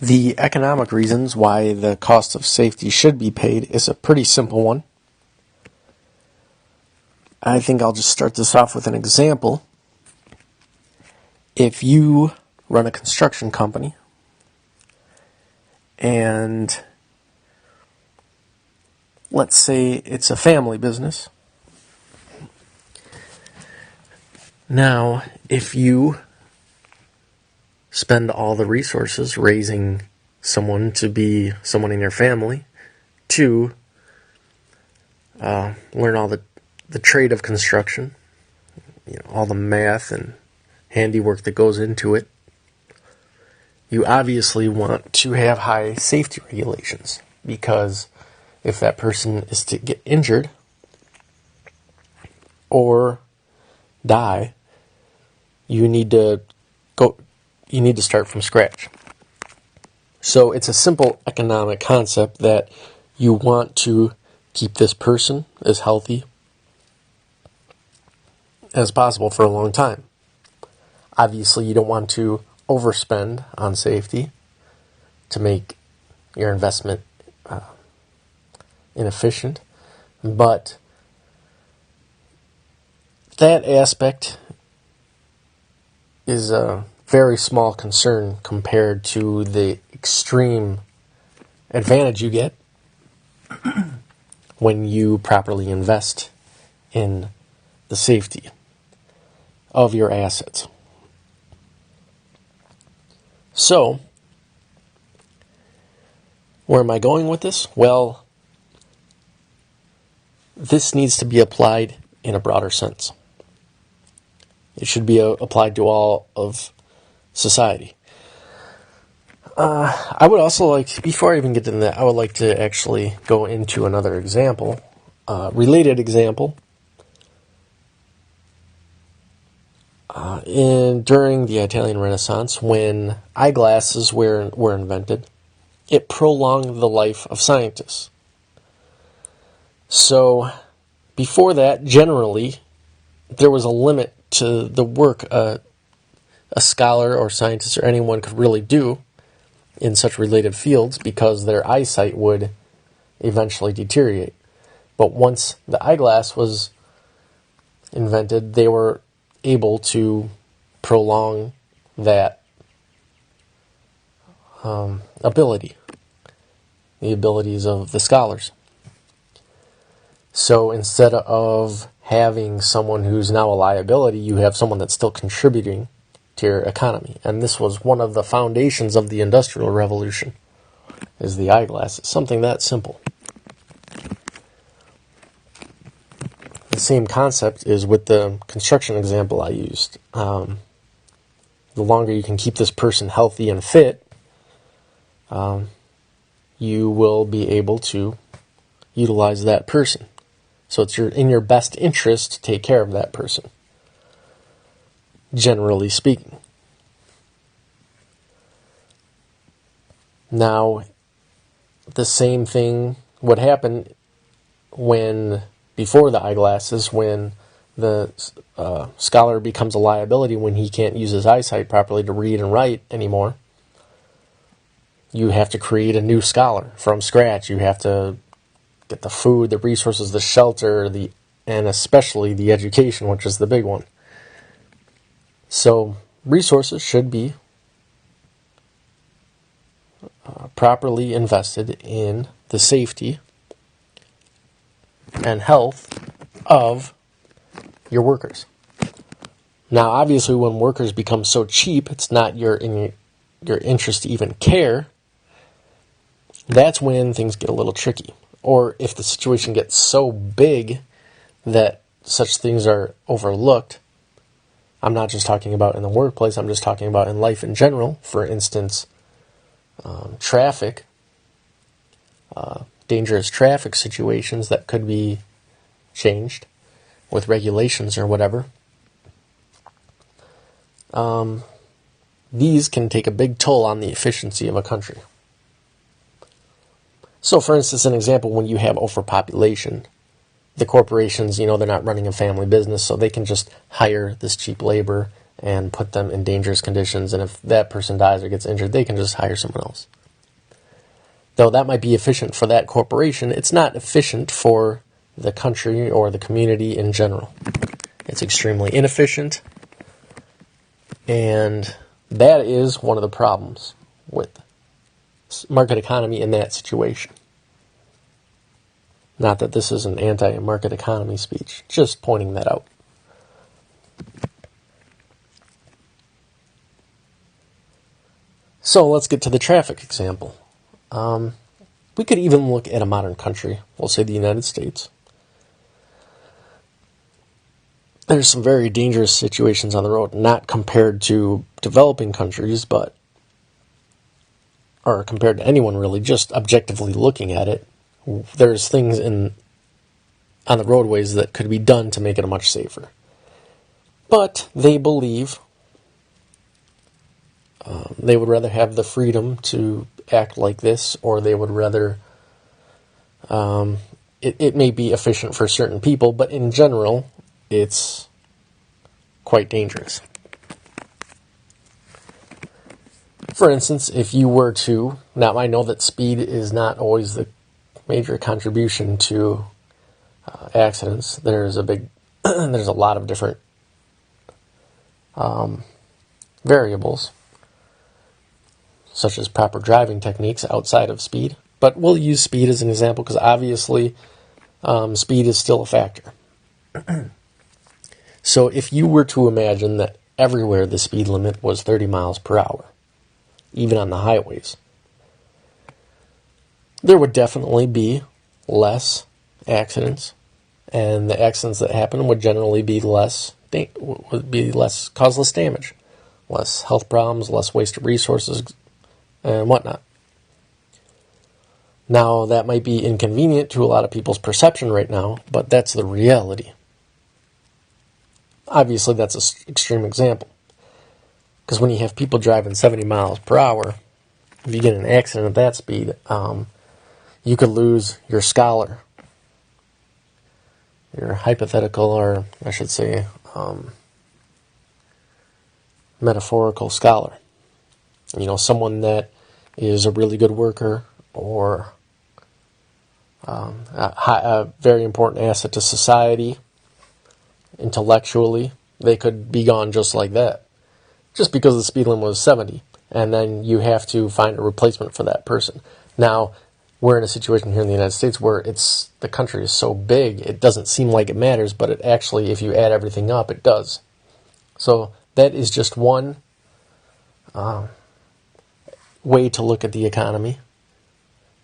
The economic reasons why the cost of safety should be paid is a pretty simple one. I think I'll just start this off with an example. If you run a construction company and let's say it's a family business. Now, if you spend all the resources raising someone to be someone in your family to learn all the trade of construction, all the math and handiwork that goes into it, you obviously want to have high safety regulations, because if that person is to get injured or die, you need to start from scratch. So it's a simple economic concept that you want to keep this person as healthy as possible for a long time. Obviously, you don't want to overspend on safety to make your investment inefficient, but that aspect is a very small concern compared to the extreme advantage you get when you properly invest in the safety of your assets. So, where am I going with this? Well, this needs to be applied in a broader sense. It should be applied to all of society. I would also like, before I even get into that, I would like to actually go into another example, related example. During the Italian Renaissance, when eyeglasses were invented, it prolonged the life of scientists. So, before that, generally, there was a limit to the work a scholar or scientist or anyone could really do in such related fields, because their eyesight would eventually deteriorate. But once the eyeglass was invented, they were able to prolong that ability, the abilities of the scholars. So instead of having someone who's now a liability, you have someone that's still contributing to your economy. And this was one of the foundations of the Industrial Revolution, is the eyeglasses. Something that simple. The same concept is with the construction example I used. The longer you can keep this person healthy and fit, you will be able to utilize that person. So it's in your best interest to take care of that person, generally speaking. Now, the same thing would happen before the eyeglasses, when the scholar becomes a liability when he can't use his eyesight properly to read and write anymore. You have to create a new scholar from scratch. You have to get the food, the resources, the shelter, and especially the education, which is the big one. So resources should be properly invested in the safety and health of your workers. Now, obviously, when workers become so cheap, it's not in your interest to even care. That's when things get a little tricky. Or if the situation gets so big that such things are overlooked. I'm not just talking about in the workplace, I'm just talking about in life in general. For instance, traffic, dangerous traffic situations that could be changed with regulations or whatever. These can take a big toll on the efficiency of a country. So, for instance, an example, when you have overpopulation, the corporations, they're not running a family business, so they can just hire this cheap labor and put them in dangerous conditions. And if that person dies or gets injured, they can just hire someone else. Though that might be efficient for that corporation, it's not efficient for the country or the community in general. It's extremely inefficient, and that is one of the problems with market economy in that situation. Not that this is an anti-market economy speech, just pointing that out. So let's get to the traffic example. We could even look at a modern country, we'll say the United States. There's some very dangerous situations on the road, not compared to developing countries, or compared to anyone really, just objectively looking at it. There's things on the roadways that could be done to make it much safer. But they believe they would rather have the freedom to act like this, or they would rather, it may be efficient for certain people, but in general, it's quite dangerous. For instance, if you were to, now I know that speed is not always the major contribution to accidents. There's a lot of different variables, such as proper driving techniques outside of speed. But we'll use speed as an example because obviously speed is still a factor. So if you were to imagine that everywhere the speed limit was 30 miles per hour, even on the highways, there would definitely be less accidents, and the accidents that happen would generally be cause less damage, less health problems, less waste of resources, and whatnot. Now, that might be inconvenient to a lot of people's perception right now, but that's the reality. Obviously, that's an extreme example. Because when you have people driving 70 miles per hour, if you get in an accident at that speed, you could lose your scholar, your hypothetical, or I should say, metaphorical scholar. Someone that is a really good worker, or a very important asset to society, intellectually. They could be gone just like that, just because the speed limit was 70, and then you have to find a replacement for that person. Now, we're in a situation here in the United States where the country is so big, it doesn't seem like it matters, but it actually, if you add everything up, it does. So that is just one way to look at the economy,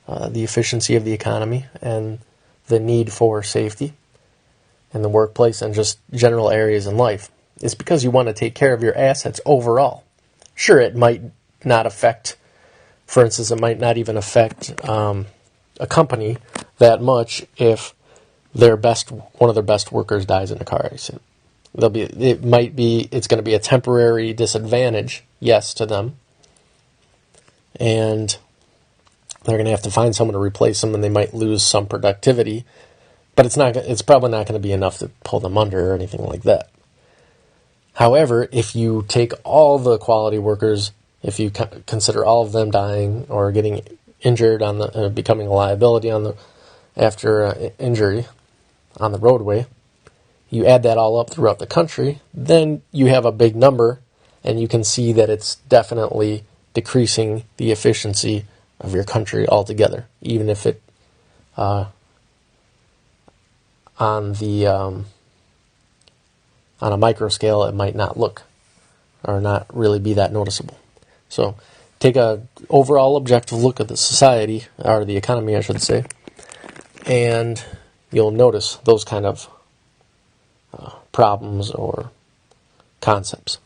the efficiency of the economy, and the need for safety in the workplace and just general areas in life. It's because you want to take care of your assets overall. Sure, it might not affect, for instance, it might not even affect a company that much if one of their best workers dies in a car accident. It's going to be a temporary disadvantage, yes, to them, and they're going to have to find someone to replace them, and they might lose some productivity, but it's probably not going to be enough to pull them under or anything like that. However, if you take all the quality workers, if you consider all of them dying or getting injured becoming a liability after injury on the roadway, you add that all up throughout the country, then you have a big number, and you can see that it's definitely decreasing the efficiency of your country altogether, even if it on a micro scale it might not look or not really be that noticeable. So take a overall objective look at the society, or the economy I should say, and you'll notice those kind of problems or concepts.